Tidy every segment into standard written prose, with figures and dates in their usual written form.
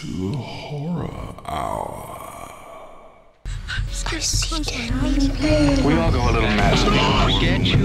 to Horror Hour. We all go a little mad. Forget you.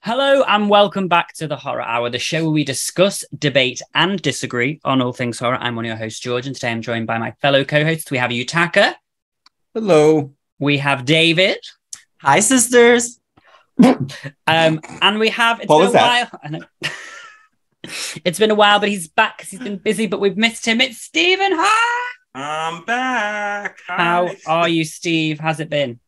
Hello and welcome back to the Horror Hour, the show where we discuss, debate and disagree on all things horror. I'm one of your hosts, George, and today I'm joined by my fellow co-hosts. We have Yutaka. Hello. We have David. Hi, sisters. And we have... What was that? I know. It's been a while, but he's back because he's been busy, but we've missed him. It's Stephen. Hi! I'm back. Hi. How are you, Steve? How's it been?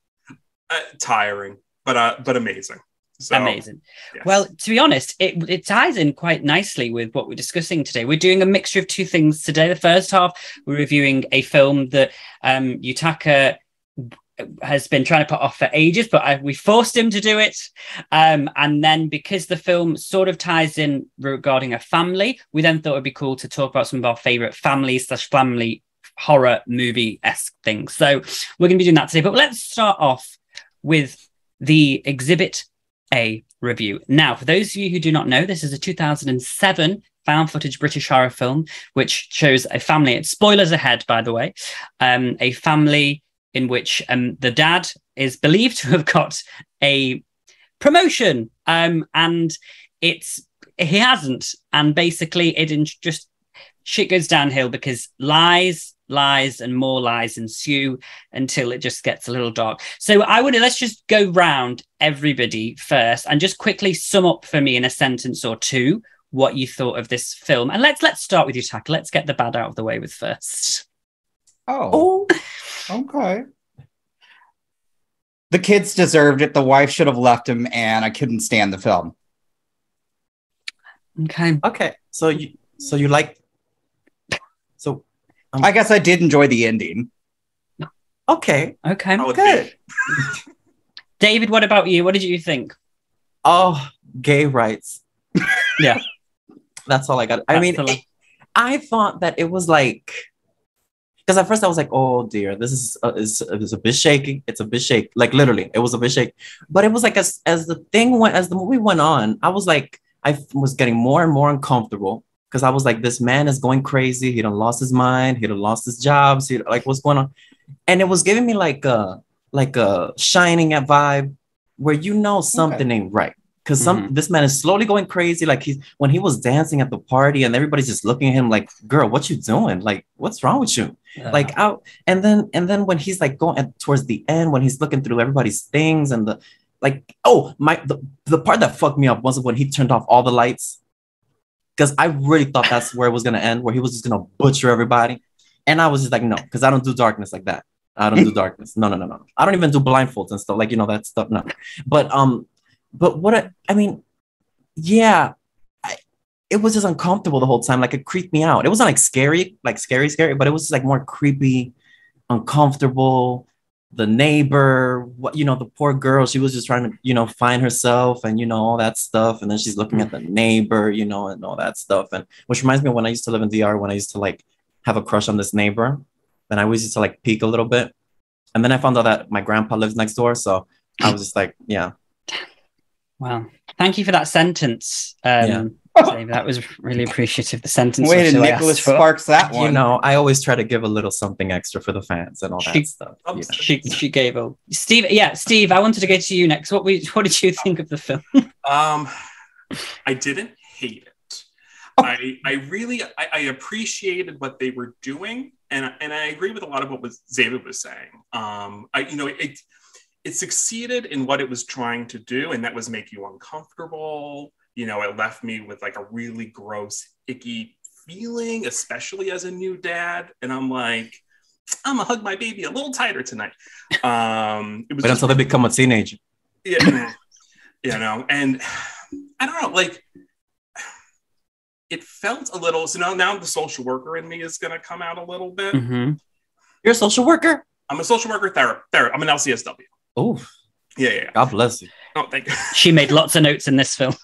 Tiring, but amazing. So, amazing. Yes. Well, to be honest, it ties in quite nicely with what we're discussing today. We're doing a mixture of two things today. The first half, we're reviewing a film that Yutaka has been trying to put off for ages, but we forced him to do it. And then because the film sort of ties in regarding a family, we then thought it'd be cool to talk about some of our favorite family horror movie-esque things. So we're going to be doing that today. But let's start off with the Exhibit A review. Now, for those of you who do not know, this is a 2007 found footage British horror film, which shows a family. It's spoilers ahead, by the way. A family in which the dad is believed to have got a promotion, and he hasn't. And basically, just shit goes downhill because lies, and more lies ensue until it just gets a little dark. So let's just go round everybody first and just quickly sum up for me in a sentence or two what you thought of this film. And let's start with you, Taka. Let's get the bad out of the way with first. Oh, okay. The kids deserved it. The wife should have left him, and I couldn't stand the film. Okay. So you like... I guess I did enjoy the ending. Okay. Good. David, what about you? What did you think? Oh, gay rights. Yeah. That's all I got. I thought that it was like... Because at first I was like, oh dear, this is a bit shaky. It's a bit shaky. Like literally, it was a bit shaky. But it was like as the movie went on, I was like, I was getting more and more uncomfortable. Because I was like, this man is going crazy. He done lost his mind. He done lost his jobs. What's going on? And it was giving me like a Shining at vibe where something ain't right. Because this man is slowly going crazy. Like when he was dancing at the party and everybody's just looking at him like, girl, what you doing? Like, what's wrong with you? And then when he's like going towards the end, when he's looking through everybody's things and the part that fucked me up was when he turned off all the lights. Because I really thought that's where it was going to end, where he was just going to butcher everybody. And I was just like, no, because I don't do darkness like that. I don't do darkness. No. I don't even do blindfolds and stuff, that stuff. No. But it was just uncomfortable the whole time. Like it creeped me out. It wasn't like scary, but it was just like more creepy, uncomfortable. The neighbor, the poor girl, she was just trying to, find herself and, all that stuff. And then she's looking at the neighbor, and all that stuff. And which reminds me of when I used to live in DR, when I used to like have a crush on this neighbor, then I always used to like peek a little bit. And then I found out that my grandpa lives next door. So I was just like, yeah. Wow. Thank you for that sentence. Dave, that was really appreciative. The sentence. Way to Nicholas Sparks that one. I always try to give a little something extra for the fans and all that stuff. She gave a Steve. Yeah, Steve. I wanted to go to you next. What did you think of the film? I didn't hate it. I appreciated what they were doing, and I agree with a lot of what Zzavid was saying. It succeeded in what it was trying to do, and that was make you uncomfortable. It left me with like a really gross, icky feeling, especially as a new dad. And I'm like, I'm gonna hug my baby a little tighter tonight. But until they become a teenager. Yeah, and I don't know, like it felt a little. So now the social worker in me is gonna come out a little bit. Mm-hmm. You're a social worker? I'm a social worker therapist. I'm an LCSW. Oh, yeah. God bless you. Oh, thank you. She made lots of notes in this film.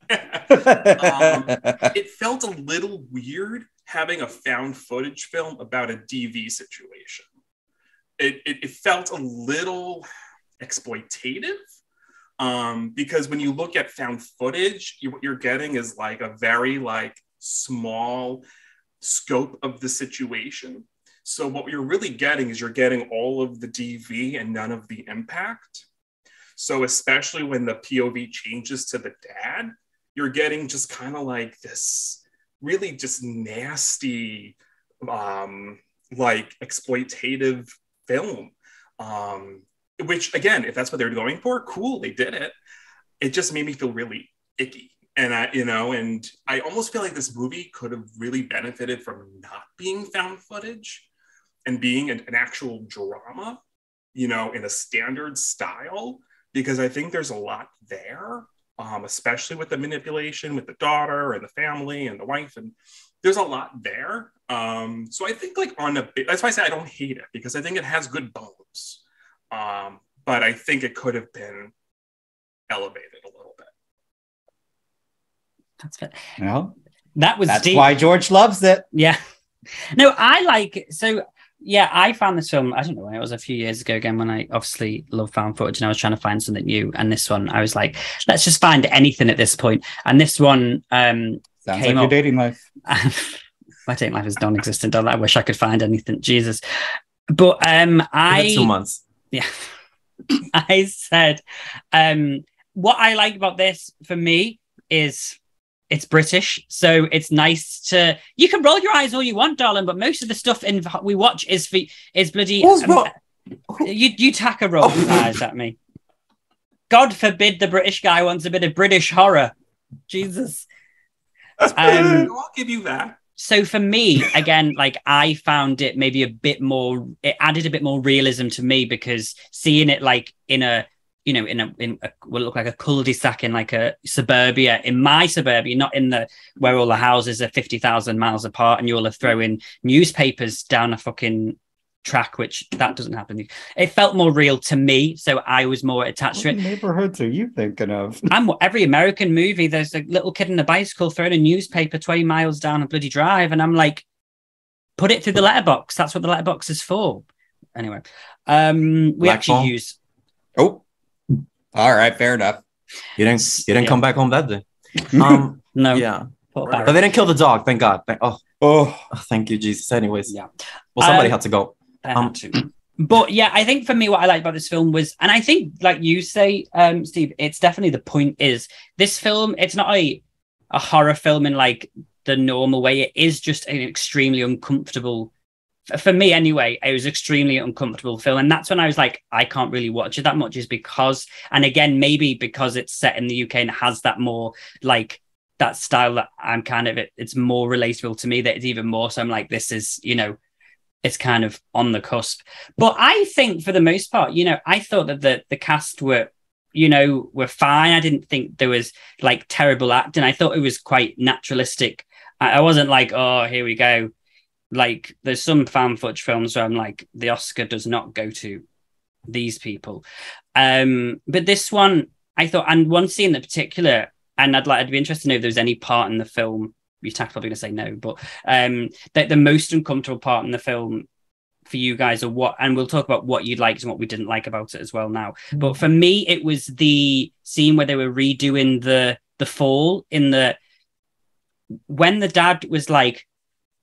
It felt a little weird having a found footage film about a DV situation. It felt a little exploitative, because when you look at found footage, what you're getting is like a very like small scope of the situation. So what you're really getting is you're getting all of the DV and none of the impact. So especially when the POV changes to the dad, you're getting just kind of like this really just nasty, like exploitative film. Which again, if that's what they're going for, cool, they did it. It just made me feel really icky. And and I almost feel like this movie could have really benefited from not being found footage and being an actual drama, in a standard style, because I think there's a lot there, especially with the manipulation with the daughter and the family and the wife, and there's a lot there. So I think that's why I say I don't hate it, because I think it has good bones. But I think it could have been elevated a little bit. That's fair. Well, That's deep. Why George loves it. Yeah. No, I like it. So yeah, I found this film, I don't know, it was a few years ago again, when I obviously love found footage and I was trying to find something new. And this one, I was like, let's just find anything at this point. And this one sounds like your dating life. My dating life is non-existent. I wish I could find anything. Jesus. But 2 months. Yeah. I said, what I like about this for me is it's British, so it's nice to. You can roll your eyes all you want, darling, but most of the stuff we watch is bloody. Yutaka rolls his eyes at me. God forbid the British guy wants a bit of British horror. Jesus. I'll give you that. So for me, again, like I found it maybe a bit more. It added a bit more realism to me, because seeing it like in a what look like a cul-de-sac in like a suburbia, in my suburbia, not in the where all the houses are 50,000 miles apart and you all are throwing newspapers down a fucking track, which that doesn't happen. It felt more real to me, so I was more attached to it. What neighborhoods are you thinking of? Every American movie, there's a little kid in a bicycle throwing a newspaper 20 miles down a bloody drive, and I'm like, put it through the letterbox. That's what the letterbox is for. Anyway, we actually use. Oh. All right, fair enough. You didn't come back home that day. No. Yeah. But they didn't kill the dog, thank God. Thank you, Jesus. Anyways. Yeah. Well, somebody had to go. But yeah, I think for me, what I liked about this film was, and I think like you say, Steve, it's definitely the point is this film, it's not a horror film in like the normal way. It is just an extremely uncomfortable, for me anyway, it was extremely uncomfortable film. And that's when I was like, I can't really watch it that much, is because, and again, maybe because it's set in the UK and it has that more like that style that I'm kind of, it's more relatable to me, that it's even more. So I'm like, this is, it's kind of on the cusp. But I think for the most part, I thought that the cast were fine. I didn't think there was like terrible acting. I thought it was quite naturalistic. I wasn't like, oh, here we go. Like there's some fan footage films where I'm like, the Oscar does not go to these people. But this one, I thought, and one scene in particular, and I'd be interested to know if there's any part in the film, Yutaka's probably going to say no, but that the most uncomfortable part in the film for you guys are what, and we'll talk about what you liked and what we didn't like about it as well now. But for me, it was the scene where they were redoing the fall when the dad was like,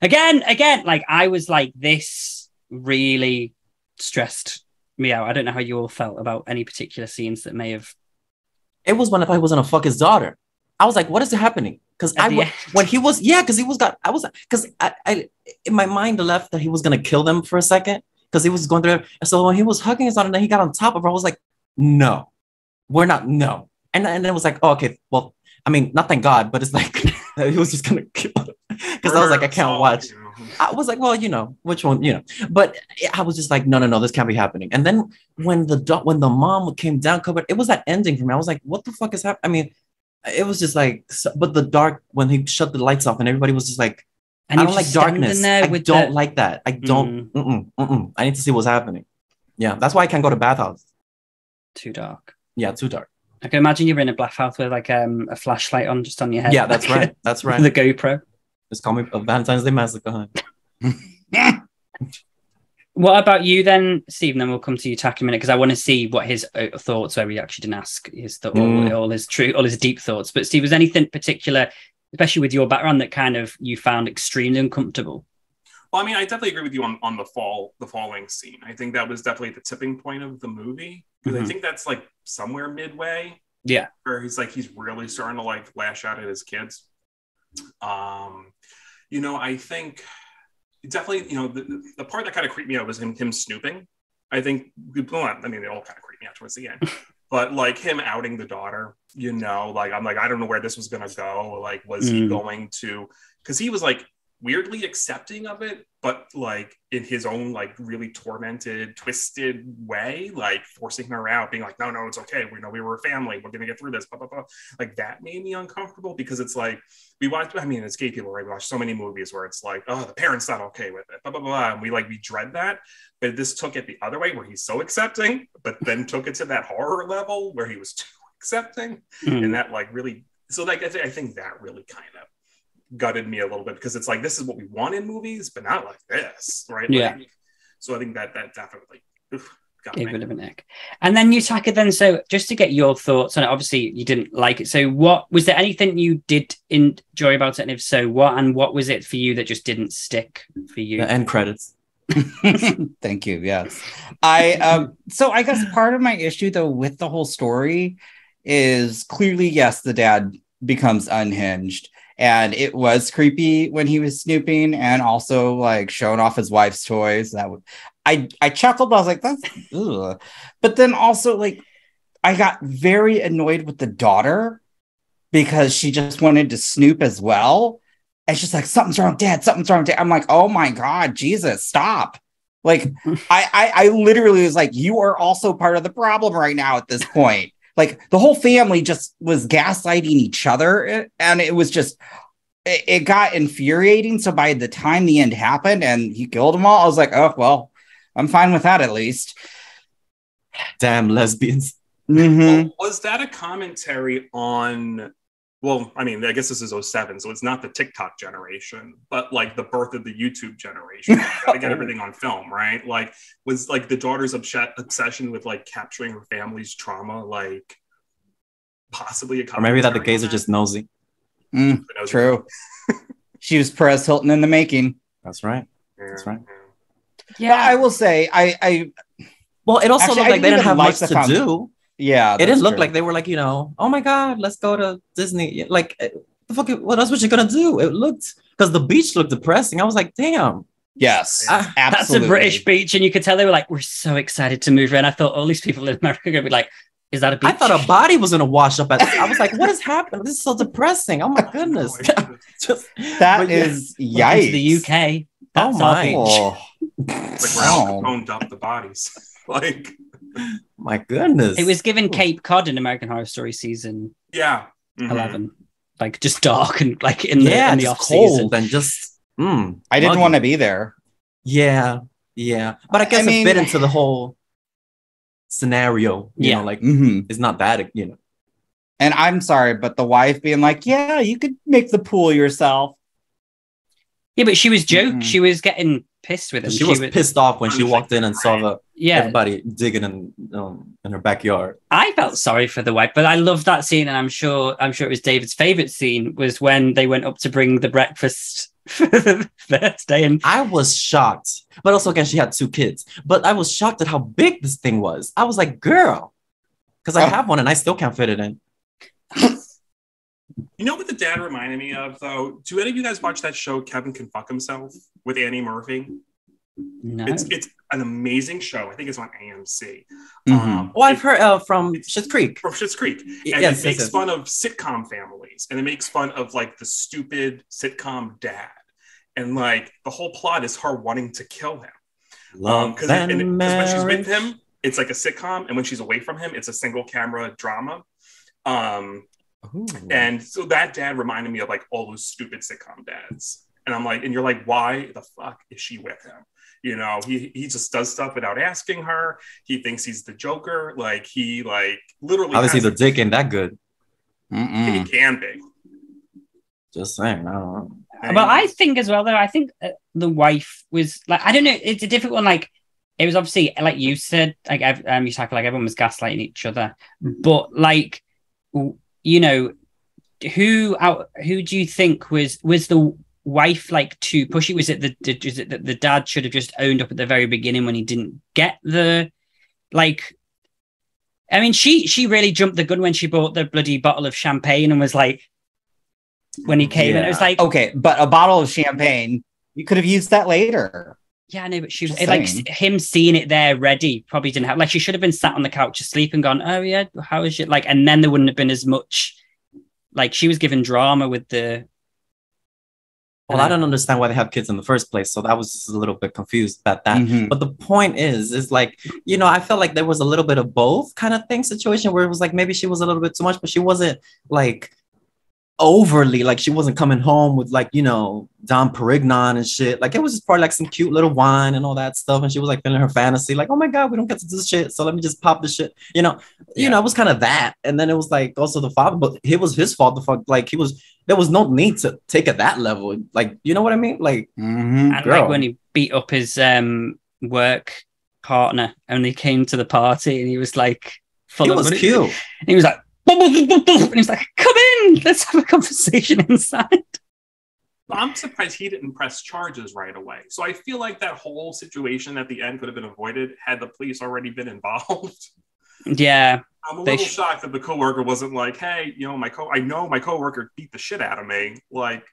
again, like I was like, this really stressed me out. I don't know how you all felt about any particular scenes that may have. It was when I thought he was gonna fuck his daughter. I was like, what is happening? Because when he was, I in my mind left that he was gonna kill them for a second because he was going through. So when he was hugging his daughter, and then he got on top of her, I was like, no, we're not, no. And it was like, oh, okay, well, I mean, not thank God, but it's like he was just gonna kill her because I was like, I can't watch. I was like, well, which one, but I was just like, no, this can't be happening. And then when the mom came down, covered, it was that ending for me. I was like, what the fuck is happening? I mean, it was just like, but the dark, when he shut the lights off and everybody was just like, I don't like darkness. I don't like that. I don't, I need to see what's happening. Yeah, that's why I can't go to bathhouse. Too dark. Yeah, too dark. I can imagine you're in a bathhouse with like a flashlight on just on your head. Yeah, that's right. That's right. The GoPro. Just call me a Valentine's Day Massacre. What about you then, Steve? And then we'll come to Yutaka in a minute because I want to see what his thoughts were. We actually didn't ask all his deep thoughts. But Steve, was anything particular, especially with your background, that kind of you found extremely uncomfortable? Well, I mean, I definitely agree with you on the falling scene. I think that was definitely the tipping point of the movie. Because I think that's like somewhere midway. Yeah. Where he's really starting to like lash out at his kids. I think definitely, the part that kind of creeped me out was him snooping. I think, they all kind of creeped me out towards the end. But like him outing the daughter, I'm like, I don't know where this was going to go. Like, was he going to, because he was like weirdly accepting of it, but like in his own like really tormented, twisted way, like forcing her out, being like, no, it's okay. We were a family. We're going to get through this. Blah, blah, blah. Like that made me uncomfortable because it's like, it's gay people, right? We watch so many movies where it's like, oh, the parent's not okay with it, blah, blah, blah. And we dread that. But this took it the other way where he's so accepting, but then took it to that horror level where he was too accepting. And that like really, so like, I think that really kind of gutted me a little bit because it's like, this is what we want in movies, but not like this, right? Yeah. So I think that definitely got Gave me. it a neck. And then Yutaka, then, so just to get your thoughts on it, obviously you didn't like it. So what was there anything you did enjoy about it? And if so, what was it for you that just didn't stick for you? The end credits. Thank you. Yes. So I guess part of my issue though with the whole story is clearly, yes, the dad becomes unhinged. And it was creepy when he was snooping and also like showing off his wife's toys. I chuckled. I was like, that's ugh. But then also like I got very annoyed with the daughter because she just wanted to snoop as well. And she's like, something's wrong, Dad. Something's wrong, Dad. I'm like, oh my God, Jesus, stop. Like I literally was like, you are also part of the problem right now at this point. Like the whole family just was gaslighting each other, and it was just, it got infuriating. So by the time the end happened and he killed them all, I was like, oh, well, I'm fine with that at least. Damn lesbians. Well, was that a commentary on, well, I mean, I guess this is 07, so it's not the TikTok generation, but like the birth of the YouTube generation. Gotta get everything on film, right? Like, was like the daughter's obsession with like capturing her family's trauma, like possibly a commentary? Or maybe that the gays are just nosy. True. She was Perez Hilton in the making. That's right. That's right. Yeah, but I will say, well, it also looked like they didn't have much to do. Yeah, it didn't look like they were like, oh my God, let's go to Disney. Like, the fuck, what else was you gonna do? It looked, because the beach looked depressing. I was like, damn. Yes, absolutely. That's a British beach, and you could tell they were like, we're so excited to move here. And I thought all these people in America are gonna be like, is that a beach? I thought a body was gonna wash up. I was like, what is happening? This is so depressing. Oh my goodness. That is yikes. The UK. That's my. Like Ralph owned up the bodies. Like, my goodness. It was given Cape Cod in American Horror Story season 11. Like just dark and like in the off season. And just I didn't want to be there. Yeah. But I guess it fit into the whole scenario. You know, like it's not that, And I'm sorry, but the wife being like, yeah, you could make the pool yourself. Yeah, but she was joking. She was getting pissed with him. She was pissed off when she walked in and saw everybody digging in her backyard. I felt sorry for the wife, but I love that scene, and I'm sure it was David's favorite scene was when they went up to bring the breakfast for the first day. And I was shocked, but also again, she had 2 kids. But I was shocked at how big this thing was. I was like, girl, because I have one and I still can't fit it in. You know what the dad reminded me of, though? Do any of you guys watch that show, Kevin Can Fuck Himself, with Annie Murphy? No. It's an amazing show. I think it's on AMC. I've heard from Schitt's Creek. From Schitt's Creek. And it makes fun of sitcom families. And it makes fun of, like, the stupid sitcom dad. And, like, the whole plot is her wanting to kill him. Because when she's with him, it's like a sitcom. And when she's away from him, it's a single camera drama. And so that dad reminded me of like all those stupid sitcom dads. And I'm like, and you're like, why the fuck is she with him? You know, he just does stuff without asking her. He thinks he's the Joker. Like, he like literally Obviously the dick ain't that good. He can be. Just saying, I don't know. Well, I think as well, though, I think the wife was like, I don't know, it's a difficult one. Like, it was obviously, like you said, like, Yutaka, like everyone was gaslighting each other. But, like, you know, who do you think was the wife like too pushy? Was it that the dad should have just owned up at the very beginning when he didn't get the, like, I mean, she really jumped the gun when she bought the bloody bottle of champagne and was like, when he came and it was like, okay, but a bottle of champagne, you could have used that later. Yeah, I know, but she was like, him seeing it there ready probably didn't have, like, she should have been sat on the couch asleep and gone, oh yeah, how is it, like, and then there wouldn't have been as much, like, she was given drama with the. Well, I don't understand why they have kids in the first place, so that was just a little bit confused about that. But the point is like, you know, I felt like there was a little bit of both kind of thing situation where it was like maybe she was a little bit too much, but she wasn't like overly, like, she wasn't coming home with, like, you know, Dom Perignon and shit. Like, it was just probably like some cute little wine and all that stuff, and she was like feeling her fantasy, like, oh my god, we don't get to do this shit, so let me just pop this shit, you know. You know, it was kind of that. And then it was like also the father, but it was his fault. The fuck, like, there was no need to take it that level, like, you know what I mean, like. And like when he beat up his work partner and he came to the party and he was like full he of was money. cute, and he was like, and he's like, come in, let's have a conversation inside. I'm surprised he didn't press charges right away. So I feel like that whole situation at the end could have been avoided had the police already been involved. Yeah. I'm a little shocked that the coworker wasn't like, hey, you know, I know my coworker beat the shit out of me. Like,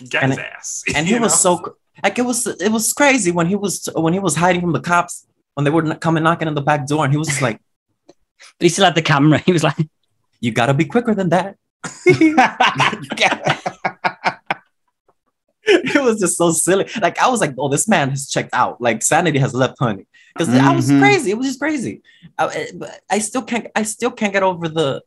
get his ass. And he was so, like, it was crazy when he was hiding from the cops when they were coming knocking on the back door, and he was just like, but he still had the camera. He was like, you gotta be quicker than that. It was just so silly. Like, I was like, oh, this man has checked out. Like, sanity has left, honey. Because I was crazy. It was just crazy. I still can't get over the,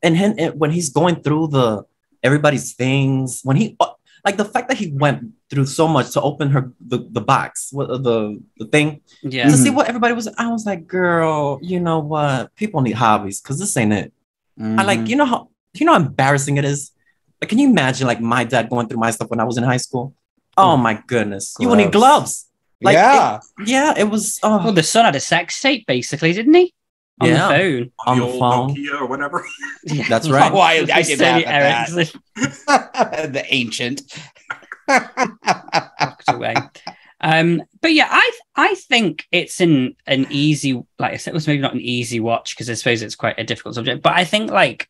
and when he's going through everybody's things, when he, like, the fact that he went through so much to open the box, the thing, to see what everybody was. I was like, girl, you know what? People need hobbies, because this ain't it. I like, you know how embarrassing it is. Like, can you imagine, like, my dad going through my stuff when I was in high school? Oh my goodness, you would need gloves. Like, it was. Oh. Well, the son had a sex tape, basically, didn't he? On the phone, on the phone, Nokia or whatever. Yeah. That's right. Oh, I did that. The ancient. Away. But yeah, I think it's an easy, like I said, it was maybe not an easy watch because I suppose it's quite a difficult subject. But I think, like,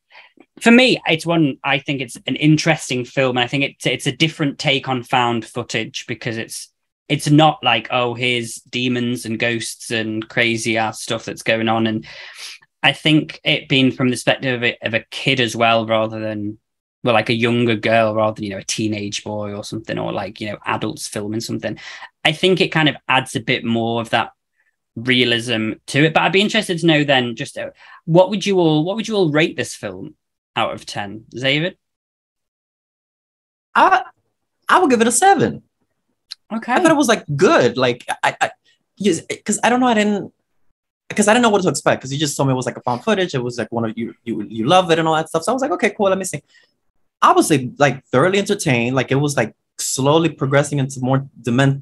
for me, I think it's an interesting film, and I think it's a different take on found footage because it's not like, oh, here's demons and ghosts and crazy ass stuff that's going on. And I think it being from the perspective of a kid as well, rather than, well, like a younger girl rather than, you know, a teenage boy or something, or like, you know, adults filming something. I think it kind of adds a bit more of that realism to it. But I'd be interested to know then, just what would you all rate this film out of 10? Zzavid? I would give it a 7. Okay. I thought it was like good. Like, because I don't know, because I didn't know what to expect, because you just told me it was like a found footage. It was like one of you love it and all that stuff. So I was like, okay, cool, let me see. I was like thoroughly entertained. Like, it was like slowly progressing into more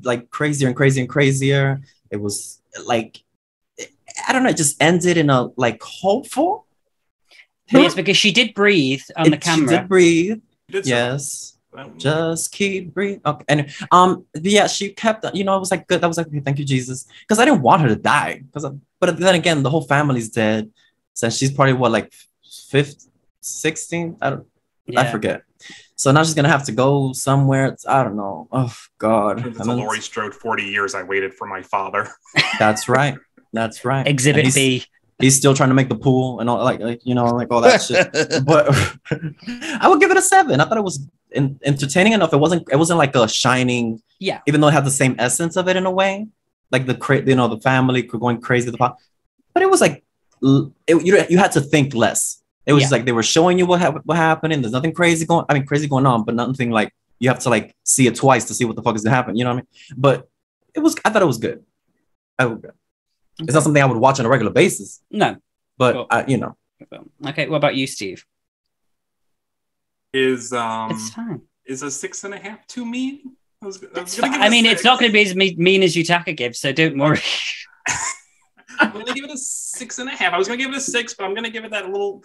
like crazier and crazier and crazier. It was like, I don't know, it just ended in a like hopeful. Yes, because she did breathe on the camera. She did breathe. Yes. Just keep breathing. Okay. And yeah, she kept, you know, it was like good. That was like, okay, thank you, Jesus. Because I didn't want her to die. But then again, the whole family's dead. So she's probably what, like 15, 16? I forget. So now she's gonna have to go somewhere. I don't know. Oh God. It's a Laurie Strode 40 years I waited for my father. That's right. That's right. Exhibit B. He's still trying to make the pool and all, like you know, like all that shit. But I would give it a 7. I thought it was entertaining enough. It wasn't like a Shining. Yeah. Even though it had the same essence of it in a way, like the family going crazy. But it was like you had to think less. It was just like they were showing you what happened. There's nothing crazy going on, but nothing like you have to like see it twice to see what the fuck is gonna happen. You know what I mean? But I thought it was good. It's not something I would watch on a regular basis. No, but you know. Okay, what about you, Steve? It's fine. Is a 6.5 too mean? I mean, it's not going to be as mean as Yutaka gives, so don't worry. I'm going to give it a 6.5. I was going to give it a 6, but I'm going to give it that little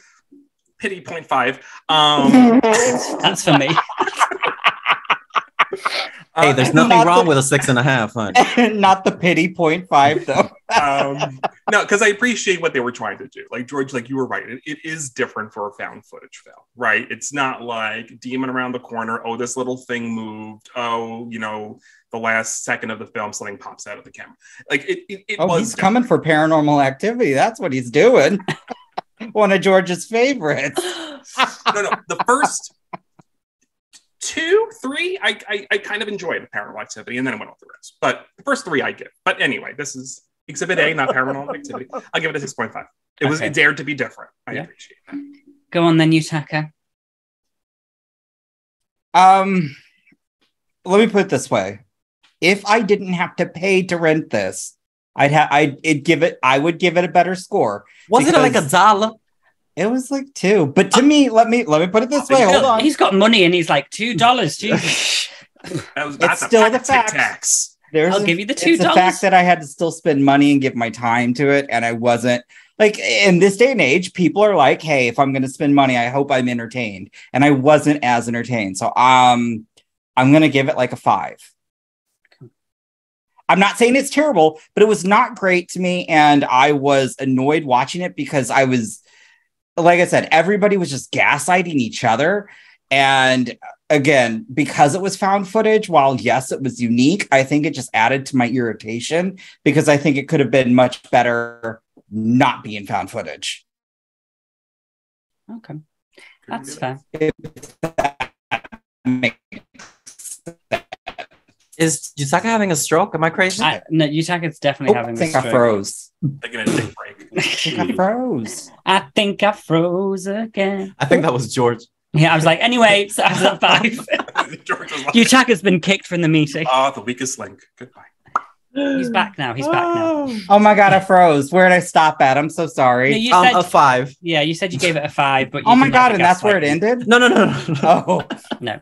pity 0.5. That's for me. Hey, there's nothing wrong with a 6.5, huh? Not the pity 0.5, though. No, because I appreciate what they were trying to do. Like, George, like you were right. It is different for a found footage film, right? It's not like demon around the corner. Oh, this little thing moved. Oh, you know, the last second of the film, something pops out of the camera. Like it was he's different. Coming for Paranormal Activity. That's what he's doing. One of George's favorites. No, the first 2, 3, I kind of enjoyed Paranormal Activity, and then it went off the rest. But the first 3 I give. But anyway, this is Exhibit A, not Paranormal Activity. I'll give it a 6.5. It dared to be different. I appreciate that. Go on then, Yutaka. Let me put it this way: if I didn't have to pay to rent this, I would give it a better score. Was it like $1? It was like 2, but to me, let me put it this way. Hold on, he's got money and he's like $2. Jesus, that's still the fact. Tax. I'll give you the $2. It's the fact that I had to still spend money and give my time to it, and I wasn't like in this day and age. People are like, "Hey, if I'm going to spend money, I hope I'm entertained," and I wasn't as entertained. So I'm going to give it like a 5. I'm not saying it's terrible, but it was not great to me, and I was annoyed watching it because I was, like I said, everybody was just gaslighting each other. And again, because it was found footage, while yes, it was unique, I think it just added to my irritation because I think it could have been much better not being found footage. Okay. That's fair. Is Yutaka having a stroke? Am I crazy? No, Yutaka's definitely having a stroke. I froze. Taking a take break. I think I froze. I think I froze again. I think that was George. Yeah, I was like, anyway, so I was at 5. Yutaka's been kicked from the meeting. Oh, the weakest link. Goodbye. He's back now. Oh my God, I froze. Where did I stop at? I'm so sorry. No, you said, a 5. Yeah, you said you gave it a 5, but oh my God, and that's where it ended? No. Oh. No.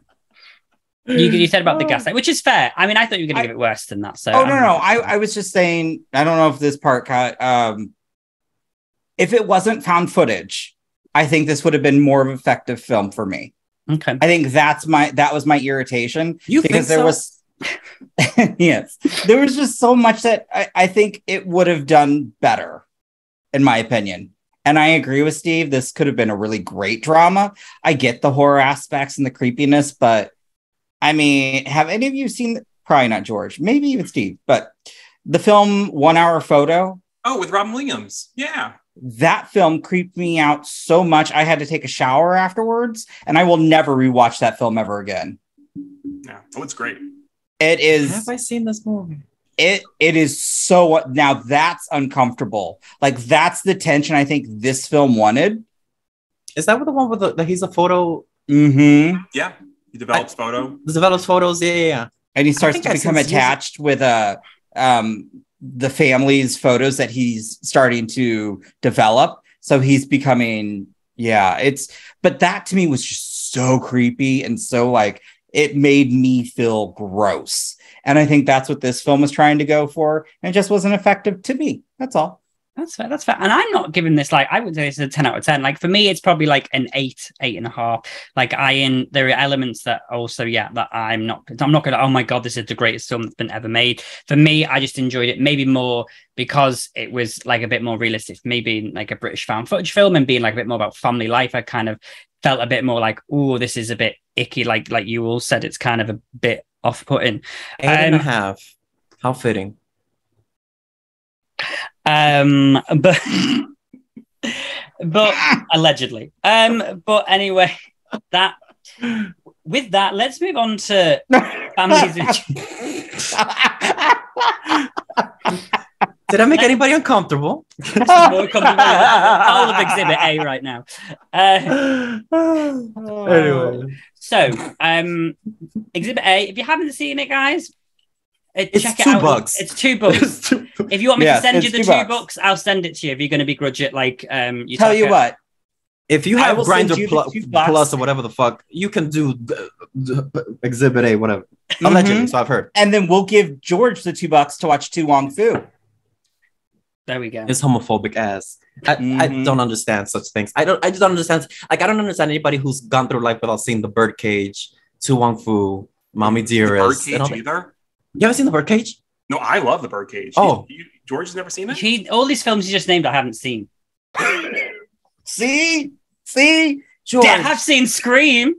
You said about the gaslight, which is fair. I mean, I thought you were going to give it worse than that. So. Oh, no. I was just saying, I don't know if this part cut. If it wasn't found footage, I think this would have been more of an effective film for me. Okay. I think that was my irritation. Because there was yes. There was just so much that I think it would have done better, in my opinion. And I agree with Steve. This could have been a really great drama. I get the horror aspects and the creepiness, but I mean, have any of you seen, probably not George, maybe even Steve, but the film 1 Hour Photo? Oh, with Robin Williams. Yeah. That film creeped me out so much. I had to take a shower afterwards, and I will never rewatch that film ever again. Yeah. Oh, it's great. It is. Have I seen this movie? It is so, now that's uncomfortable. Like, that's the tension I think this film wanted. Is that the one with he's a photo? Mm-hmm. Yeah. He develops photos, yeah. And he starts to become attached with the family's photos that he's starting to develop. So he's becoming, but that to me was just so creepy and so like, it made me feel gross. And I think that's what this film was trying to go for. And it just wasn't effective to me. That's all. That's fair. And I'm not giving this, like, I would say it's a 10 out of 10. Like, for me, it's probably like an 8.5. Like, there are elements that also, that I'm not going to, oh my God, this is the greatest film that's been ever made. For me, I just enjoyed it maybe more because it was like a bit more realistic, maybe like a British found footage film and being like a bit more about family life. I kind of felt a bit more like, oh, this is a bit icky. Like you all said, it's kind of a bit off-putting. 8.5. How fitting. But allegedly. But anyway, with that, let's move on to families. Did I make anybody uncomfortable? More comfortable all of Exhibit A right now. Anyway. So, Exhibit A, if you haven't seen it, guys, check it out. $2. It's $2. If you want me to send you the $2, I'll send it to you. If you're going to begrudge it, like you tell you what. If you have Grindr Plus or whatever the fuck, you can do Exhibit A, whatever. Allegedly, so I've heard. And then we'll give George the $2 to watch Tu Wong Fu. There we go. It's homophobic ass. I don't understand such things. I just don't understand. Like, I don't understand anybody who's gone through life without seeing The Birdcage, Tu Wong Fu, Mommy Dearest. Birdcage either? You haven't seen The Birdcage? No, I love The Birdcage. Oh. George has never seen it? All these films you just named, I haven't seen. See, George. I have seen Scream.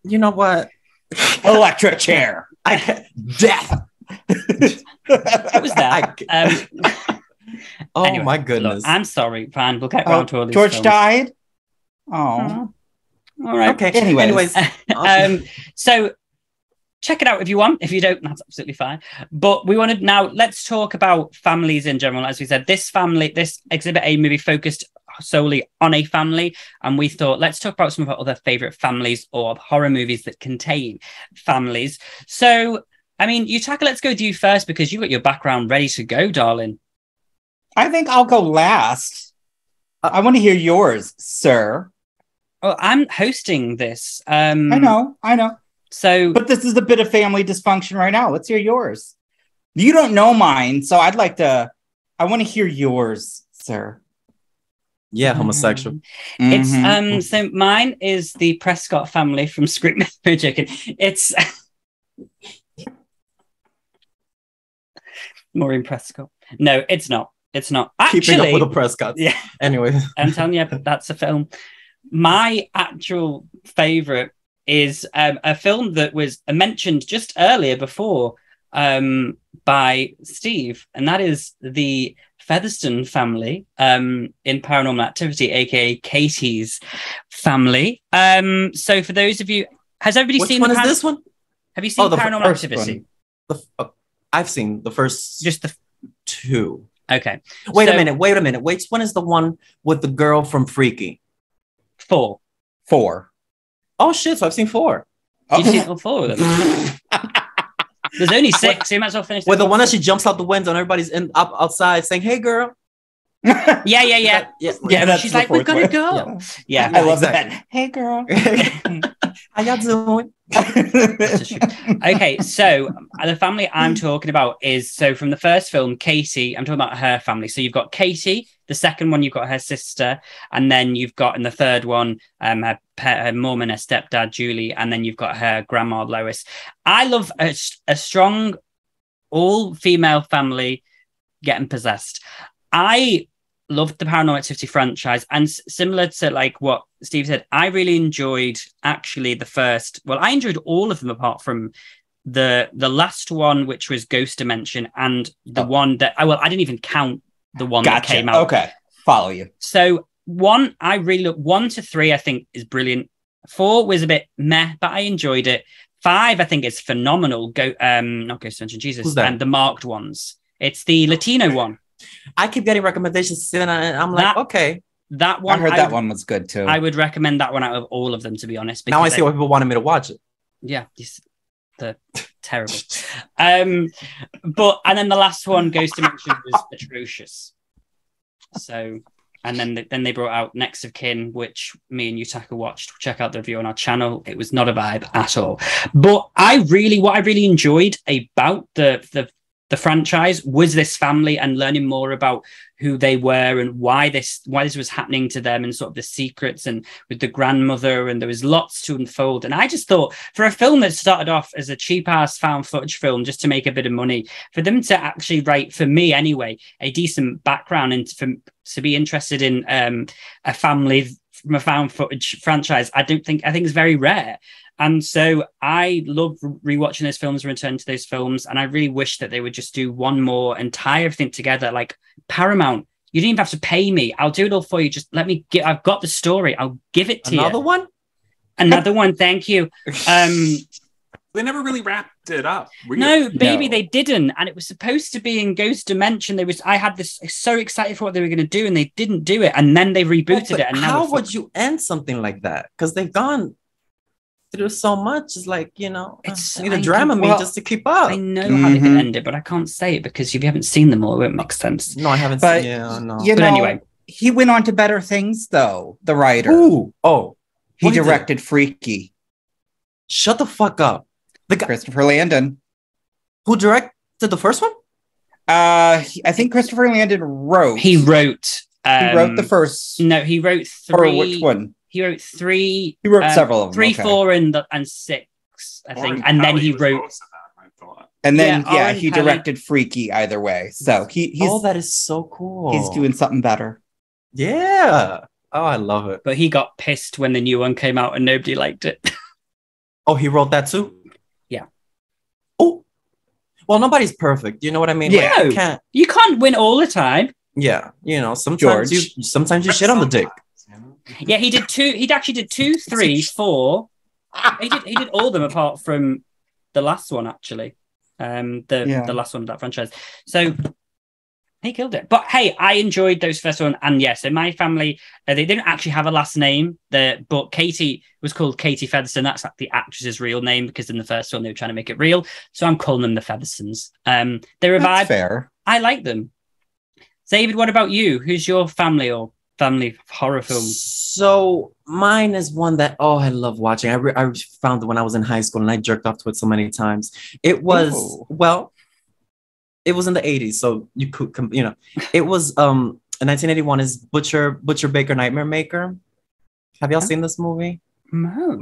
You know what? Electric chair. Death. What was that? Oh anyway, my goodness. Look, I'm sorry, Van. We'll get around to all these George films. died. Oh. All right. Okay. Anyways. So check it out if you want. If you don't, that's absolutely fine. But we wanted now, let's talk about families in general. As we said, this Exhibit A movie focused solely on a family. And we thought, let's talk about some of our other favorite families or horror movies that contain families. So, I mean, Yutaka, let's go to you first because you've got your background ready to go, darling. I think I'll go last. I want to hear yours, sir. Well, I'm hosting this. I know. So, but this is a bit of family dysfunction right now. Let's hear yours. You don't know mine, so I want to hear yours, sir. Yeah, homosexual. It's so mine is the Prescott family from Scream. It's Maureen Prescott. No, it's not. It's not. Actually, keeping up with the Prescotts. Yeah. Anyway, I'm telling you, that's a film. My actual favorite is a film that was mentioned just earlier before by Steve, and that is the Featherston family in Paranormal Activity, aka Katie's family. So for those of you, has everybody which seen one is this one? Have you seen Paranormal Activity? I've seen the first, just the two. Okay. Wait a minute. Which one is the one with the girl from Freaky? 4. Oh shit! So I've seen 4. You've seen all 4 of them. There's only 6. So you might as well finish. With the one that she jumps out the window and everybody's up outside saying, "Hey, girl." Yeah. She's like, "We're gonna go." Yeah, I love that. Hey, girl. How y'all doing? Okay, so the family I'm talking about is from the first film, Katie. I'm talking about her family. So you've got Katie. The second one, you've got her sister, and then you've got in the third one, her mum and her stepdad, Julie, and then you've got her grandma, Lois. I love a strong all-female family getting possessed. I loved the Paranormal Activity franchise, and similar to like what Steve said, I really enjoyed actually the first. Well, I enjoyed all of them apart from the last one, which was Ghost Dimension, and the one that I didn't even count the one that came out. Okay, follow you. So 1, I really look 1 to 3. I think is brilliant. 4 was a bit meh, but I enjoyed it. 5, I think is phenomenal. Not Ghost Dimension, Jesus, and the marked ones. It's the Latino one. I keep getting recommendations, and I'm like, okay. That one, I heard that one was good too. I would recommend that one out of all of them, to be honest. Now I see why people wanted me to watch it. Yeah, they're terrible. But and then the last one, Ghost Dimension, was atrocious. So, and then they brought out Next of Kin, which me and Yutaka watched. Check out the review on our channel. It was not a vibe at all. But what I really enjoyed about the franchise was this family and learning more about who they were and why this was happening to them and sort of the secrets and with the grandmother, and there was lots to unfold. And I just thought, for a film that started off as a cheap ass found footage film just to make a bit of money, for them to actually write, for me anyway, a decent background and to be interested in a family from a found footage franchise, I think it's very rare. And so I love rewatching those films and returning to those films. And I really wish that they would just do one more and tie everything together. Like Paramount, you didn't even have to pay me. I'll do it all for you. Just let me I've got the story. I'll give it to you. Another one? Another one. Thank you. They never really wrapped it up. Really. No, baby, they didn't. And it was supposed to be in Ghost Dimension. I had this so excited for what they were going to do, and they didn't do it. And then they rebooted it. And how would you end something like that? Because they've gone through so much. It's like, you know, it's need a Dramamine just to keep up. I know how they could end it, but I can't say it because if you haven't seen them all, it won't make sense. No, I haven't but, seen it. Yeah, no. You but know, anyway, he went on to better things, though. The writer. Ooh, oh, he directed Freaky. Shut the fuck up. The guy Christopher Landon, who directed the first one. I think Christopher Landon wrote. He wrote. He wrote the first. No, he wrote 3. Or which one? He wrote 3. He wrote several of them. 3, okay. 4, and 6. I think, and then he wrote. And then Oren he Peli- directed Freaky either way. So he's that is so cool. He's doing something better. Yeah. Oh, I love it. But he got pissed when the new one came out and nobody liked it. Oh, he wrote that too? Yeah. Oh. Well, nobody's perfect. You know what I mean? Yeah. Like, you can't win all the time. Yeah. You know, sometimes you shit on the dick. Yeah, he did 2. He actually did 2, 3, 4. He did all of them apart from the last one, actually. The last one of that franchise. So he killed it. But hey, I enjoyed those first one. And yes, in my family, they didn't actually have a last name. But Katie was called Katie Featherston. That's like the actress's real name because in the first one they were trying to make it real. So I'm calling them the Feathersons. They revived. That's fair. I like them. David, what about you? Who's your family or family horror film? So mine is one that I love watching. I found it when I was in high school and I jerked off to it so many times. It was it was in the 80s, so you could it was in 1981 is Butcher Baker Nightmare Maker. Have y'all seen this movie? No.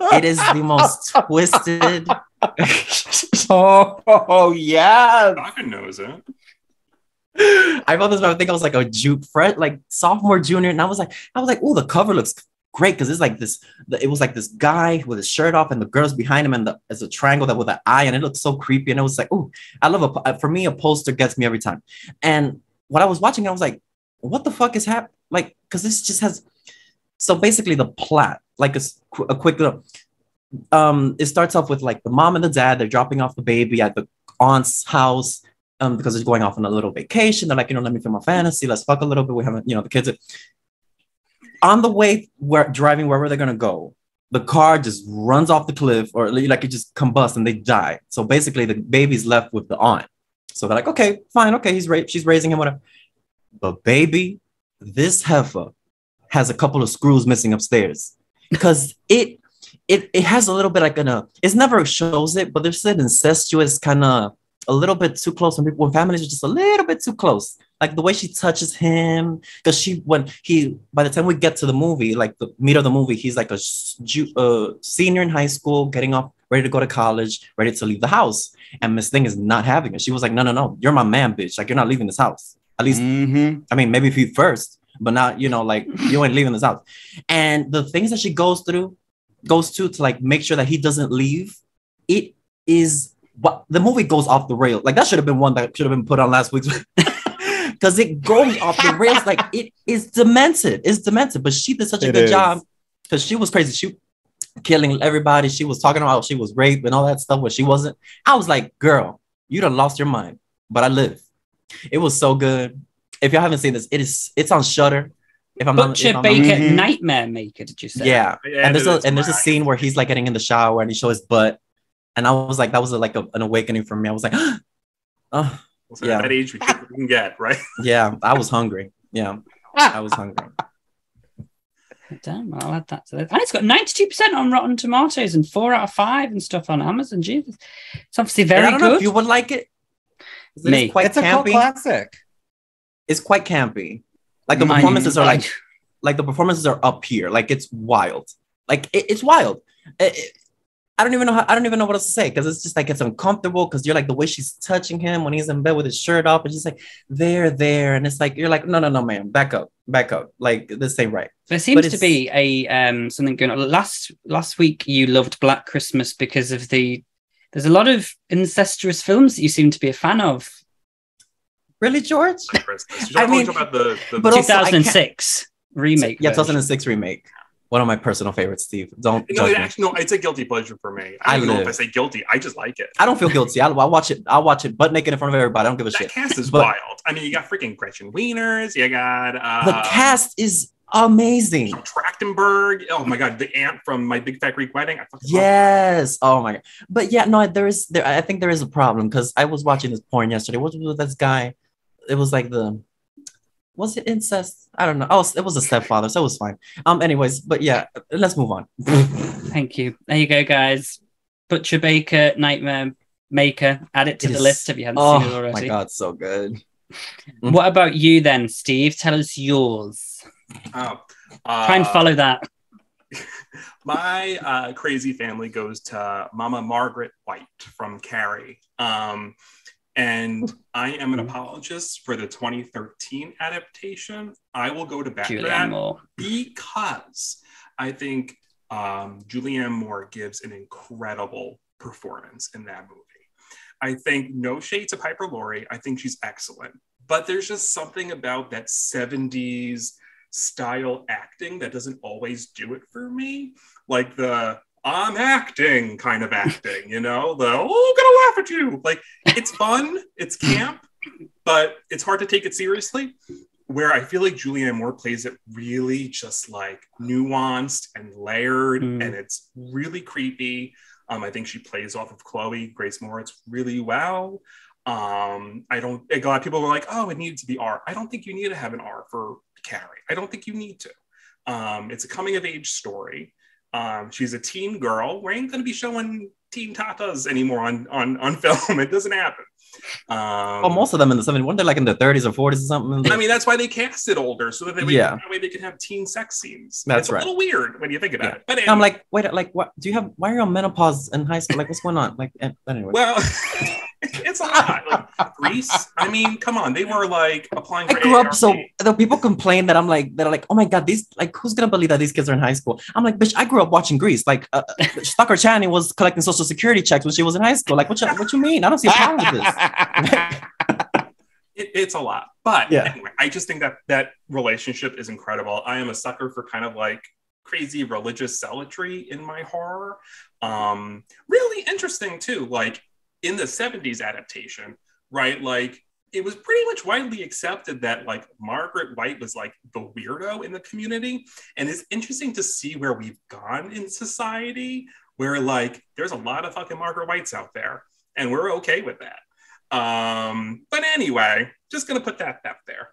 It is the most twisted. Oh yeah. Yutaka knows it. I found this, I think I was like like sophomore, junior, and I was like, oh, the cover looks great because it's like this. It was like this guy with his shirt off, and the girl's behind him, and there's a triangle that with an eye, and it looked so creepy. And it was like, oh, I love for me, a poster gets me every time. And when I was watching, I was like, what the fuck is happening? Like, because this just has. So basically, the plot, like a quick look. It starts off with like the mom and the dad. They're dropping off the baby at the aunt's house. Because they're going off on a little vacation. They're like, let me film a fantasy. Let's fuck a little bit. We haven't, the kids. On the way, driving wherever they're going to go, the car just runs off the cliff or like it just combusts and they die. So basically the baby's left with the aunt. So they're like, okay, fine. Okay, she's raising him, whatever. But baby, this heifer has a couple of screws missing upstairs because it has a little bit like it never shows it, but there's an incestuous kind of a little bit too close when families are just a little bit too close. Like the way she touches him, because by the time we get to the movie, like the meat of the movie, he's like a senior in high school, getting off, ready to go to college, ready to leave the house. And Miss Thing is not having it. She was like, no, you're my man, bitch. Like, you're not leaving this house. At least, I mean, maybe if you first, but not, like, you ain't leaving this house. And the things that she goes to like make sure that he doesn't leave, it is what the movie goes off the rails. Like that should have been one that should have been put on last week's because it goes off the rails. Like it is demented. It's demented. But she did such a good job because she was crazy. She killing everybody. She was talking about she was raped and all that stuff where she wasn't. I was like, girl, you done lost your mind. But I live. It was so good. If y'all haven't seen this, it's on Shudder. Butcher Baker Nightmare Maker, did you say? Yeah. And there's a scene where he's like getting in the shower and he shows his butt. And I was like, that was like an awakening for me. I was like, at that age we can get, right? Yeah, I was hungry. Yeah, I was hungry. Damn, I'll add that to this. And it's got 92% on Rotten Tomatoes and 4 out of 5 and stuff on Amazon. Jesus. It's obviously very good. I don't know if you would like it. It's a cult classic. It's quite campy. Like the performances are like the performances are up here. Like it's wild. Like it's wild. I don't even know what else to say because it's just like it's uncomfortable because you're like the way she's touching him when he's in bed with his shirt off and she's like there and it's like you're like no man back up like this ain't right. There seems to be a something going on. Last week you loved Black Christmas because of there's a lot of incestuous films that you seem to be a fan of. Really, George? I mean, about the 2006 remake. Yeah, 2006 remake. One of my personal favorites, Steve. Don't No, judge me. actually, no, it's a guilty pleasure for me. I don't even know if I say guilty. I just like it. I don't feel guilty. I'll watch it. I'll watch it butt naked in front of everybody. I don't give a That shit. cast is But wild. I mean, you got freaking Gretchen Wieners. You got the cast is amazing. Trachtenberg. Oh my god, the aunt from My Big Fat Greek Wedding. I fucking love Yes. Oh my god. But yeah, no, I think there is a problem because I was watching this porn yesterday. What was this guy? It was like was it incest? I don't know. Oh, it was a stepfather, so it was fine. Anyways, but yeah, let's move on. Thank you. There you go, guys. Butcher Baker, Nightmare Maker. Add it to the list if you haven't seen it already. Oh my god, so good. What about you then, Steve? Tell us yours. Try and follow that. My crazy family goes to Mama Margaret White from Carrie. And I am an apologist for the 2013 adaptation. I will go to bat for that because I think Julianne Moore gives an incredible performance in that movie. I think no shade to Piper Laurie. I think she's excellent. But there's just something about that 70s style acting that doesn't always do it for me. Like the I'm acting kind of acting, you know, the gonna laugh at you. Like it's fun, it's camp, but it's hard to take it seriously. Where I feel like Julianne Moore plays it really just like nuanced and layered, and it's really creepy. I think she plays off of Grace Moritz really well. A lot of people were like, oh, it needed to be R. I don't think you need to have an R for Carrie. I don't think you need to. It's a coming of age story. She's a teen girl. We ain't going to be showing teen tatas anymore on film. It doesn't happen. Most of them in the 70s, weren't they like in their 30s or 40s or something? I mean, that's why they cast it older, so that that way they could have teen sex scenes. It's right. A little weird when you think about it. But anyway. I'm like, wait, like, what do you have? Why are you on menopause in high school? Like, what's going on? Like, anyway. Well, it's a lot. Like Grease. I mean, come on, they were like applying. For I grew AARP. up, so the people complain that I'm like, oh my god, these like, who's gonna believe that these kids are in high school? I'm like, bitch, I grew up watching Grease. Like, Stucker Channing was collecting social security checks when she was in high school. Like, what you mean? I don't see a problem with this. It's a lot, but anyway, I just think that relationship is incredible. I am a sucker for kind of like crazy religious zealotry in my horror. Really interesting too, like in the 70s adaptation, right? Like it was pretty much widely accepted that like Margaret White was like the weirdo in the community. And it's interesting to see where we've gone in society, where like there's a lot of fucking Margaret Whites out there and we're okay with that. But anyway, just gonna put that there.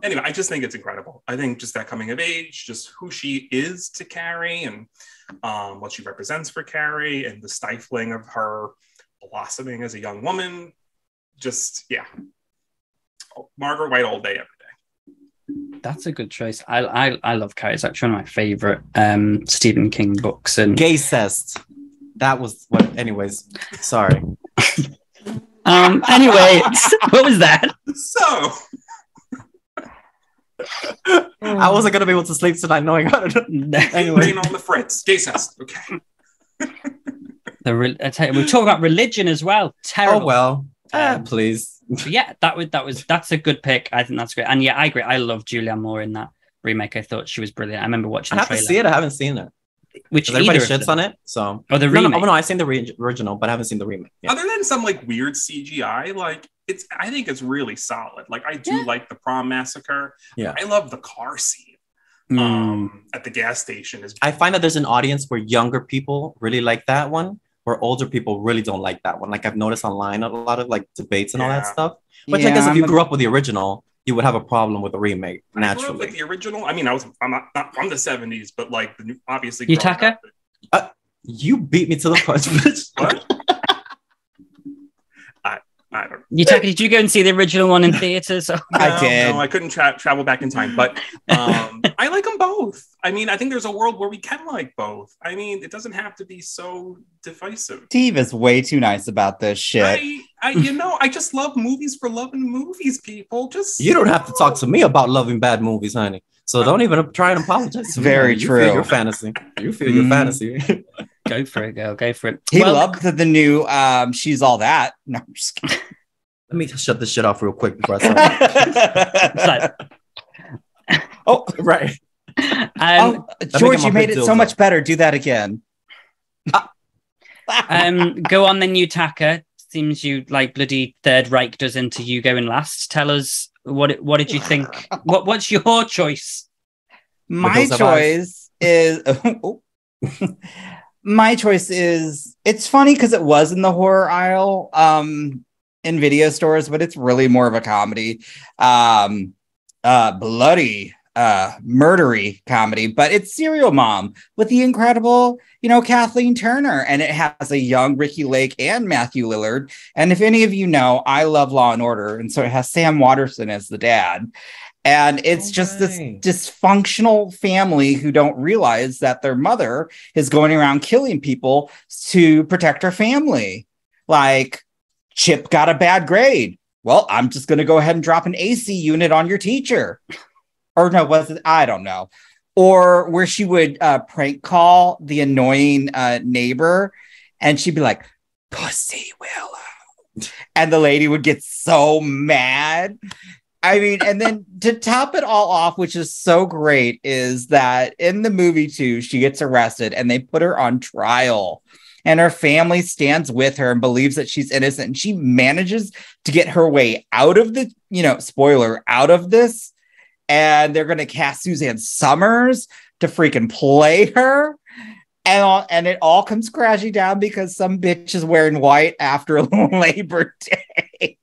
Anyway, I just think it's incredible. I think just that coming of age, just who she is to Carrie and what she represents for Carrie and the stifling of her blossoming as a young woman. Just Margaret White all day, every day. That's a good choice. I love Carrie. It's actually one of my favorite Stephen King books. And Gay Cest. That was what. Anyways, sorry. Anyway, what was that? So I wasn't gonna be able to sleep tonight knowing how to. Anyway, on the Fritz. Gay Cest. Okay. We're talking about religion as well. Terrible. Oh well. Please. Yeah, that's a good pick. I think that's great. And yeah, I agree. I love Julianne Moore in that remake. I thought she was brilliant. I remember watching the trailer. I have to see it. I haven't seen it. Which everybody shits on it. So the remake. No, I've seen the original, but I haven't seen the remake. Yeah. Other than some like weird CGI, like I think it's really solid. Like I do like the prom massacre. Yeah, I love the car scene at the gas station. I find that there's an audience where younger people really like that one, where older people really don't like that one. Like I've noticed online a lot of like debates and all that stuff. Which I guess if you grew up with the original, you would have a problem with the remake naturally. I grew up with the original. I mean, I'm not from the 70s, but like the new, obviously. Yutaka? You beat me to the punch, bitch. What? I don't know. Yutaka, did you go and see the original one in theaters? I did. No, I couldn't travel back in time, but I like them both. I mean, I think there's a world where we can like both. I mean, it doesn't have to be so divisive. Steve is way too nice about this shit. I just love movies for loving movies, people. You don't have to talk to me about loving bad movies, honey. So don't even try and apologize. It's very true. You feel your fantasy. You feel your fantasy. Go for it, girl. Go for it. He loved the new She's All That. No, I'm just kidding. Let me shut this shit off real quick before I start. Oh, right. George, you made it so much better. Do that again. Go on then, Yutaka. Seems you like bloody Third Reich does into you going last. Tell us what did you think? What's your choice? My choice is my choice is it's funny because it was in the horror aisle in video stores, but it's really more of a comedy. Bloody murdery comedy, but it's Serial Mom with the incredible Kathleen Turner, and it has a young Ricky Lake and Matthew Lillard. And if any of you know, I love Law and Order, and so it has Sam Waterston as the dad, and it's this dysfunctional family who don't realize that their mother is going around killing people to protect her family. Like, Chip got a bad grade, well, I'm just going to go ahead and drop an AC unit on your teacher. Or no, was it? I don't know. Or where she would prank call the annoying neighbor, and she'd be like, "Pussy Willow," and the lady would get so mad. I mean, and then to top it all off, which is so great, is that in the movie too, she gets arrested and they put her on trial. And her family stands with her and believes that she's innocent. And she manages to get her way out of the, spoiler, out of this. And they're going to cast Suzanne Summers to freaking play her. And it all comes crashing down because some bitch is wearing white after Labor Day.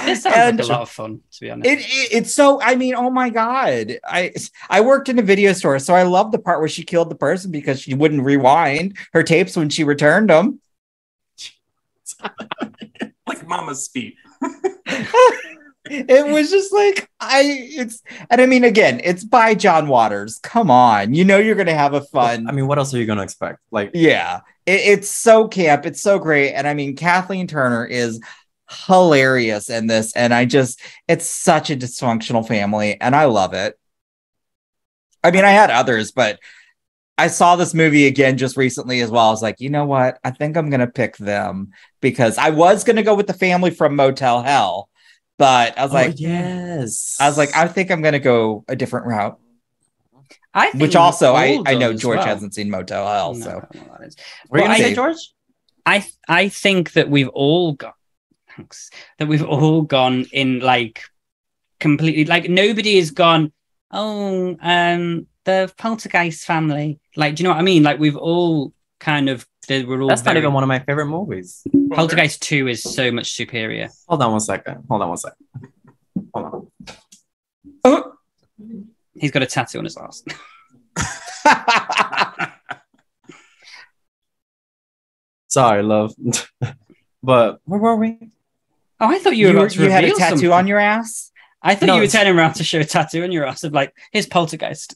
This sounds like a lot of fun, to be honest. It's so, I mean, oh my God. I worked in a video store, so I love the part where she killed the person because she wouldn't rewind her tapes when she returned them. Like Mama's speed. It was just like, again, it's by John Waters. Come on. You're going to have a fun. I mean, what else are you going to expect? Like, yeah, it's so camp. It's so great. And I mean, Kathleen Turner is hilarious in this. And it's such a dysfunctional family. And I love it. I mean, I had others, but I saw this movie again just recently as well. I was like, you know what? I think I'm going to pick them because I was going to go with the family from Motel Hell. But I was yes. I was like, I think I'm going to go a different route. I think which also, I know George hasn't seen Motel Hell. No, so, were you going to say George? I think that we've all gone in like completely, like nobody has gone, the Poltergeist family. Like, do you know what I mean? Like we've all kind of, that's not even one of my favorite movies. Poltergeist 2 is so much superior. Hold on one second. Hold on. Oh. He's got a tattoo on his ass. Sorry, love. But where were we? Oh, I thought you were about to had a tattoo something. On your ass? I thought you were turning around to show a tattoo on your ass of like, here's Poltergeist.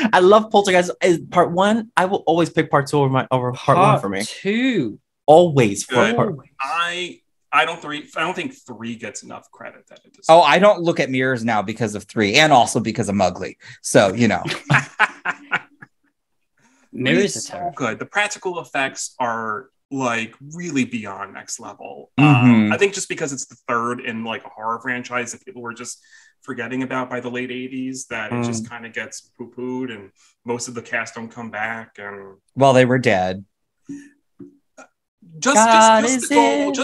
I love Poltergeist. Part 1, I will always pick part 2 over part 1 for me. 2. Always for Good. part. I don't think 3 gets enough credit that it does. Oh, I don't look at mirrors now because of 3 and also because of Mugly. So, Mirrors are so good. The practical effects are like really beyond next level. Mm-hmm. I think just because it's the third in like a horror franchise that people were just forgetting about by the late 80s, that it just kind of gets poo-pooed and most of the cast don't come back. And well, they were dead. What's her name? The older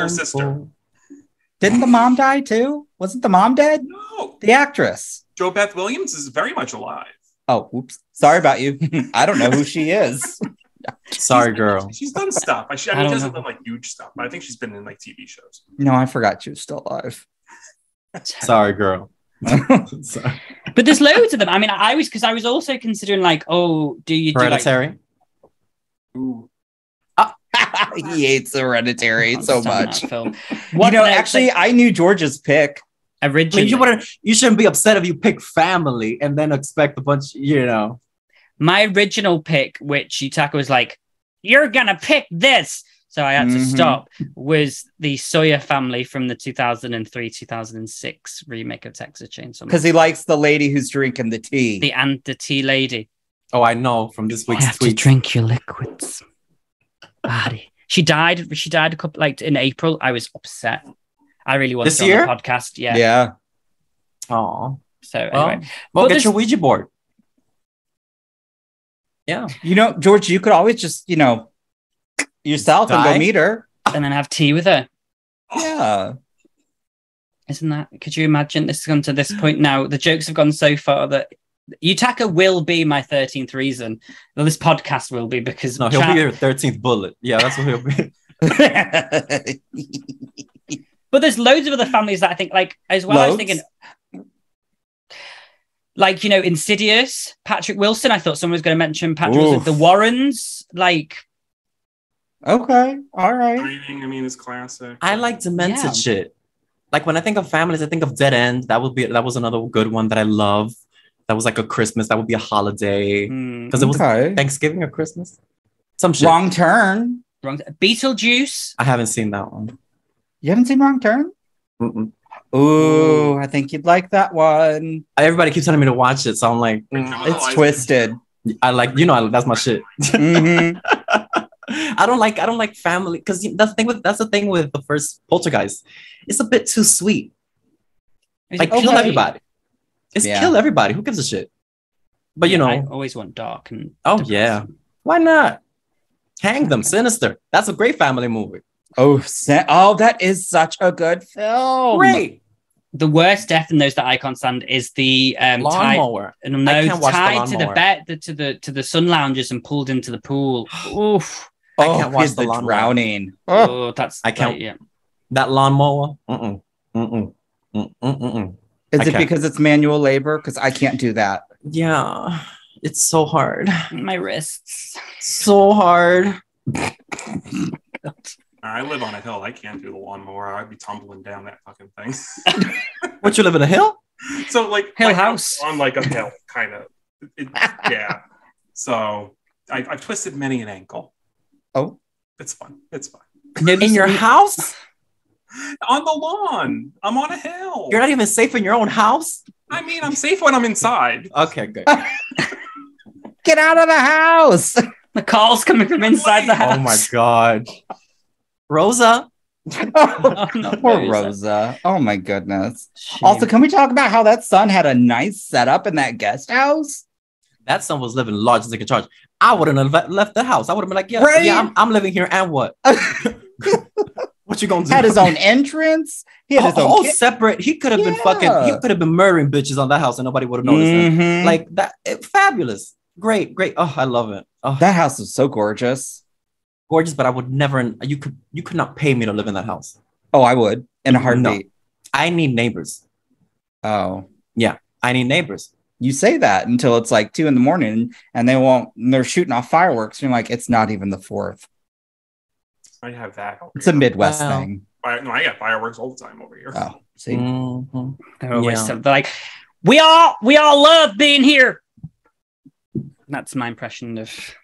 sister. Didn't the mom die too? Wasn't the mom dead? No. The actress. Jo Beth Williams is very much alive. Oh, oops. Sorry about you. I don't know who she is. Sorry, girl. She's done stuff. I mean, she hasn't done like huge stuff, but I think she's been in like TV shows. No, I forgot she was still alive. Sorry, girl. Sorry. But there's loads of them. I mean, I was also considering like, do you do Hereditary? Like... Ooh. He hates Hereditary so much. Actually, I knew George's pick. Originally, I mean, you shouldn't be upset if you pick family and then expect a bunch, My original pick, which Yutaka was like, you're gonna pick this, so I had to stop, was the Sawyer family from the 2003-2006 remake of Texas Chainsaw. Because he likes the lady who's drinking the tea. The tea lady. Oh, I know from this week's tweet. To drink your liquids, body. She died a couple in April. I was upset. I really wanted This her year? on the podcast. Yeah. Yeah. Oh, So anyway, well, But get this- your Ouija board. Yeah. George, you could always just, yourself and Die? go meet her. and then have tea with her. Yeah. Isn't that? Could you imagine this has gone to this point now? The jokes have gone so far that Yutaka will be my 13th reason. Well, this podcast will be because No, he'll be your 13th bullet. Yeah, that's what he'll be. But there's loads of other families that I think as well. I was thinking Insidious, Patrick Wilson. I thought someone was going to mention Patrick Wilson. The Warrens, Okay. All right. I mean, it's classic. I like demented shit. Like when I think of families, I think of Dead End. That was another good one that I love. That was like a Christmas. That would be a holiday because it was Thanksgiving or Christmas. Some shit. Wrong Turn. Beetlejuice. I haven't seen that one. You haven't seen Wrong Turn? Mm-mm. Ooh, I think you'd like that one. Everybody keeps telling me to watch it, so I'm like, It's twisted. I like, that's my shit. Mhm. I don't like family because that's the thing with the first Poltergeist. It's a bit too sweet. Kill everybody. Kill everybody. Who gives a shit? But I always want dark and. Yeah, why not? Hang them. Sinister. That's a great family movie. Oh, that is such a good film. Great. The worst death in those that I can't stand is the lawnmower. Tied to the bed to the sun loungers and pulled into the pool. Oof. I can't watch the drowning. Oh, that's I can't. That lawnmower. Is it because it's manual labor? Because I can't do that. Yeah, it's so hard. My wrists. So hard. I live on a hill. I can't do the lawnmower. I'd be tumbling down that fucking thing. What, you live in a hill? So hill house on a hill, kind of. Yeah. So I've twisted many an ankle. Oh, it's fun. It's fun. In your house? On the lawn. I'm on a hill. You're not even safe in your own house? I mean, I'm safe when I'm inside. Okay, good. Get out of the house. The calls coming from inside the house. Oh my God. Rosa. Poor Rosa. Oh my goodness. Shame. Also, can we talk about how that son had a nice setup in that guest house? That son was living large and taking charge. I wouldn't have left the house. I would have been like, I'm living here, and what? What you gonna do? Had his own entrance. He had his own separate. He could have been fucking. He could have been murdering bitches on that house, and nobody would have noticed him. Like that. Fabulous. Great. Oh, I love it. Oh. That house is so gorgeous. Gorgeous, but I would never. You could not pay me to live in that house. Oh, I would in a heartbeat. No. I need neighbors. Oh, yeah, I need neighbors. You say that until it's like 2 a.m. and they're shooting off fireworks. And you're like, it's not even the 4th. I have that. It's a Midwest thing. No, I got fireworks all the time over here. Oh, see, they're always like, we all love being here. That's my impression of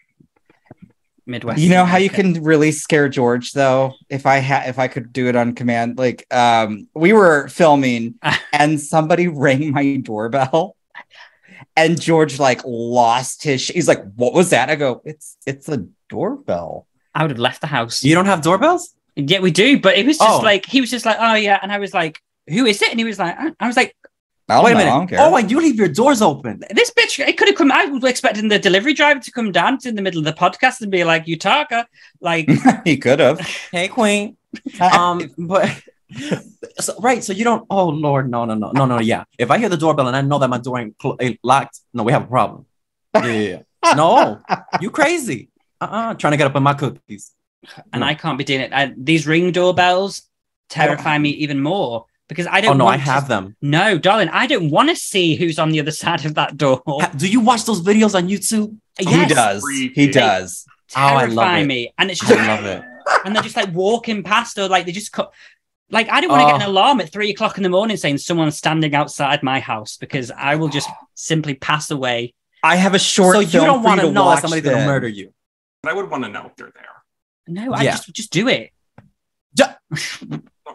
Midwest. You know how you can really scare George though? If I could do it on command, we were filming and somebody rang my doorbell. And George lost his he's like, what was that? I go, it's a doorbell. I would have left the house. You don't have doorbells? Yeah, we do, but it was just he was just like, oh yeah, and I was like, who is it? And he was like, I was like, wait a minute. Oh, and you leave your doors open. This bitch, it could have come. I was expecting the delivery driver to come down in the middle of the podcast and be like, Yutaka, he could have. Hey, queen. But so you don't. Oh Lord, no. Yeah, if I hear the doorbell and I know that my door ain't locked, no, we have a problem. Yeah. No, you crazy. Trying to get up on my cookies. And I can't be doing it. These Ring doorbells terrify me even more because I don't. Oh no, I have them. No, darling, I don't want to see who's on the other side of that door. Do you watch those videos on YouTube? Yes. He does. Terrify me, and it's just I love it. And they're just walking past, or they just cut. I don't want to get an alarm at 3 o'clock in the morning saying someone's standing outside my house because I will just simply pass away. I have a short. So you don't want to know that somebody's going to murder you. I would want to know if they're there. No, I just do it.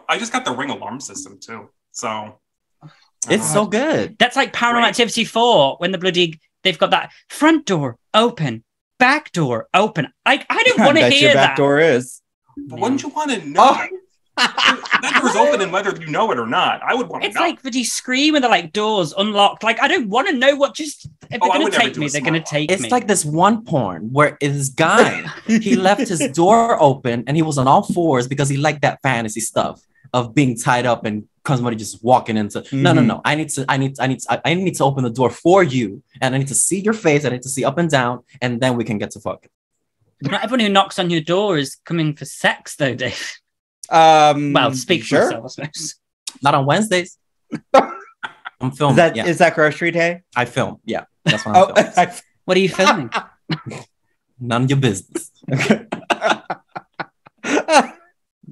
I just got the Ring alarm system too, so it's so good. That's like Paranormal Activity 4 when they've got that front door open, back door open. I don't want to hear that. Back door is. But wouldn't you want to know? That door's open, and whether you know it or not, I would want to know. It's like, would you scream when the like doors unlocked? Like, I don't want to know what just. If they're going to take me, they're going to take me. It's like this one porn where this guy, he left his door open and he was on all fours because he liked that fantasy stuff of being tied up and somebody just walking into. No. I need to open the door for you, and I need to see your face. I need to see up and down, and then we can get to fucking. Not everyone who knocks on your door is coming for sex, though, Dave. Well, speak for yourself, I suppose. Not on Wednesdays. I'm filming. Is that grocery day? I film. Yeah, that's what I'm filming. What are you filming? None of your business.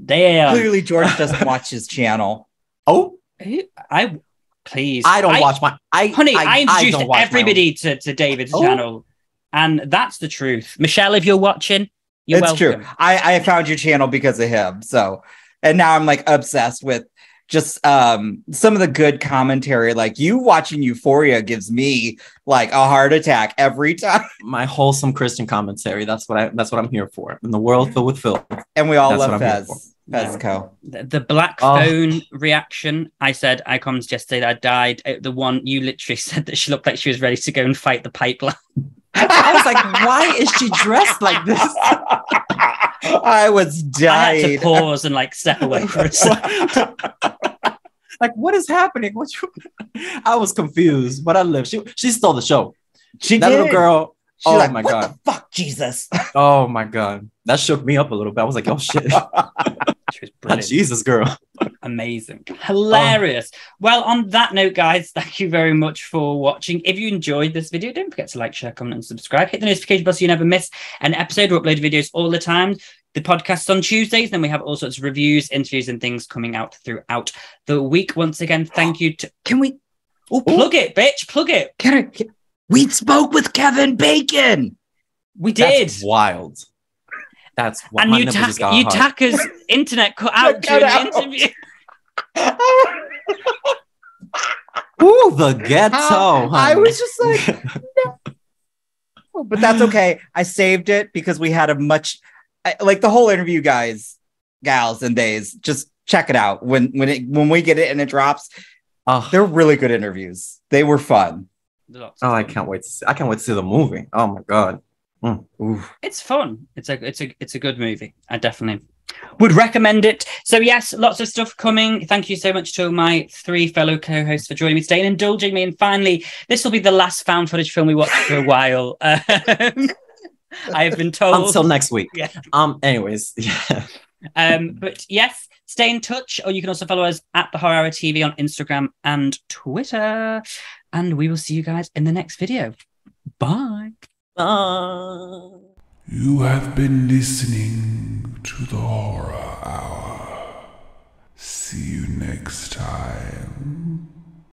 Clearly, George doesn't watch his channel. Oh, please. I don't watch my. I introduced everybody to David's channel, and that's the truth. Michelle, if you're watching. It's welcome. True. I found your channel because of him. So, and now I'm like obsessed with just some of the good commentary. Like you watching Euphoria gives me like a heart attack every time. My wholesome Christian commentary. That's what I'm here for. In the world filled with filth. And we all love Fez. Fezco. The black phone reaction. I said I commented yesterday that I died. The one you literally said that she looked like she was ready to go and fight the pipeline. I was like, why is she dressed like this? I was dying. I had to pause and like step away for a second. Like, what is happening? I was confused, but I lived. She stole the show. That little girl. She's like, my what God. The fuck, Jesus. Oh my God. That shook me up a little bit. I was like, oh shit. She was brilliant. Jesus, girl. Amazing. Hilarious. Well, on that note, guys, thank you very much for watching. If you enjoyed this video, don't forget to like, share, comment, and subscribe. Hit the notification bell so you never miss an episode. We upload videos all the time. The podcast's on Tuesdays. Then we have all sorts of reviews, interviews, and things coming out throughout the week. Once again, thank you to... Can we... plug it, bitch. Plug it. We spoke with Kevin Bacon. We did. That's wild. That's wild. And Yutaka's internet cut out during the interview. Ooh, the ghetto. I was just like, no. But that's okay. I saved it because we had a much, like the whole interview, guys, gals, and days. Just check it out when we get it and it drops. They're really good interviews. They were fun. I can't wait to see. I can't wait to see the movie. Oh my God. It's fun. It's a good movie. I definitely would recommend it. So yes, lots of stuff coming. Thank you so much to my 3 fellow co-hosts for joining me today and indulging me. And finally, this will be the last found footage film we watched for a while. I have been told until next week. Yeah. Anyways, yeah. But yes, stay in touch, or you can also follow us at the Horror Hour TV on Instagram and Twitter. And we will see you guys in the next video. Bye. You have been listening to the Horror Hour. See you next time.